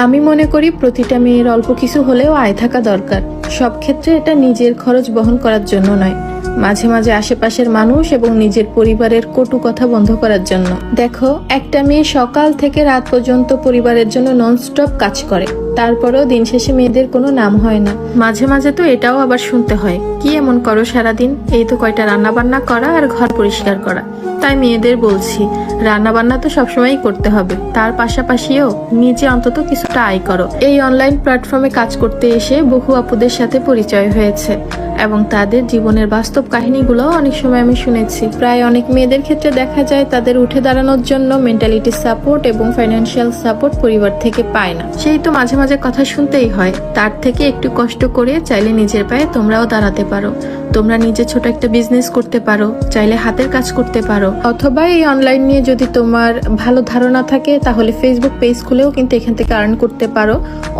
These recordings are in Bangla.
আমি মনে করি প্রতিটা মেয়ের অল্প কিছু হলেও আয় থাকা দরকার। সব ক্ষেত্রে এটা নিজের খরচ বহন করার জন্য নয়, মাঝে মাঝে আশেপাশের মানুষ এবং নিজের পরিবারের কটু কথা বন্ধ করার জন্য। দেখো, একটা মেয়ে সকাল থেকে রাত পর্যন্ত পরিবারের জন্য ননস্টপ কাজ করে, তারপরেও দিন শেষে মেয়েদের কোনো নাম হয় না। মাঝে মাঝে তো এটাও আবার শুনতে হয়, কি এমন করো সারাদিন, এই তো কয়টা রান্না বান্না করা আর ঘর পরিষ্কার করা। তাই মেয়েদের বলছি, রান্না বান্না তো সবসময়ই করতে হবে, তার পাশাপাশিও নিজে অন্তত কিছুটা আয় করো। এই অনলাইন প্ল্যাটফর্মে কাজ করতে এসে বহু আপুদের সাথে পরিচয় হয়েছে এবং তাদের জীবনের বাস্তব কাহিনীগুলো অনেক সময় আমি শুনেছি। প্রায় অনেক মেয়েদের ক্ষেত্রে দেখা যায় তাদের উঠে দাঁড়ানোর জন্য মেন্টালিটি সাপোর্ট এবং ফাইন্যান্সিয়াল সাপোর্ট পরিবার থেকে পায় না। সেই তো মাঝে মাঝে কথা শুনতেই হয়, তার থেকে একটু কষ্ট করে চাইলে নিজের পায়ে তোমরাও দাঁড়াতে পারো। তোমরা নিজে ছোট একটা বিজনেস করতে পারো, চাইলে হাতের কাজ করতে পারো, অথবা এই অনলাইন নিয়ে যদি তোমার ভালো ধারণা থাকে তাহলে ফেসবুক পেজ খুলেও কিন্তু এখান থেকে আর্ন করতে পারো।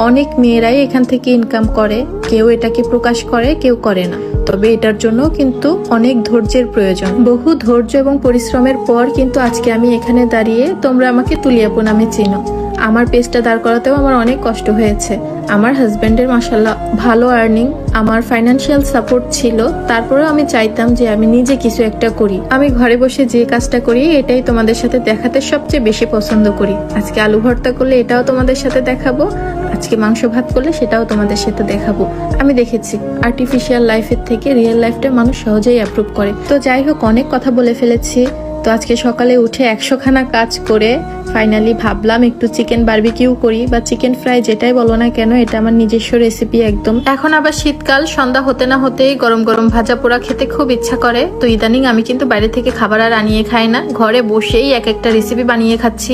অনেক মেয়েরাই এখান থেকে ইনকাম করে, কেউ এটাকে প্রকাশ করে, কেউ করে না। তবে এটার জন্য কিন্তু অনেক ধৈর্যের প্রয়োজন। বহু ধৈর্য এবং পরিশ্রমের পর কিন্তু আজকে আমি এখানে দাঁড়িয়ে তোমরা আমাকে তুলিয়াপু নামে চিনো। আমার পেজটা দাঁড় করাতেও আমার অনেক কষ্ট হয়েছে। আমার হাজবেন্ডের মাশাআল্লাহ ভালো আর্নিং, আমার ফাইন্যান্সিয়াল সাপোর্ট ছিল, তারপরেও আমি চাইতাম যে আমি নিজে কিছু একটা করি। আমি ঘরে বসে যে কাজটা করি এটাই তোমাদের সাথে দেখাতে সবচেয়ে বেশি পছন্দ করি। আজকে আলু ভর্তা করলে এটাও তোমাদের সাথে দেখাবো, আজকে মাংস ভাত করলে সেটাও তোমাদের সাথে দেখাবো। আমি দেখেছি আর্টিফিশিয়াল লাইফের থেকে রিয়েল লাইফটা মানুষ সহজেই অ্যাপ্রুভ করে। তো যাই হোক, অনেক কথা বলে ফেলেছি। তো আজকে সকালে উঠে 100 খানা কাজ করে ফাইনালি ভাবলাম একটু চিকেন বারবিকিউ করি বা চিকেন ফ্রাই, যেটাই বলো না কেন, এটা আমার নিজস্ব রেসিপি একদম। এখন আবার শীতকাল, সন্ধ্যা হতে না হতেই গরম গরম ভাজা পোড়া খেতে খুব ইচ্ছা করে। তো ইদানিং আমি কিন্তু বাইরে থেকে খাবার আর আনিয়ে খাই না, ঘরে বসেই এক একটা রেসিপি বানিয়ে খাচ্ছি।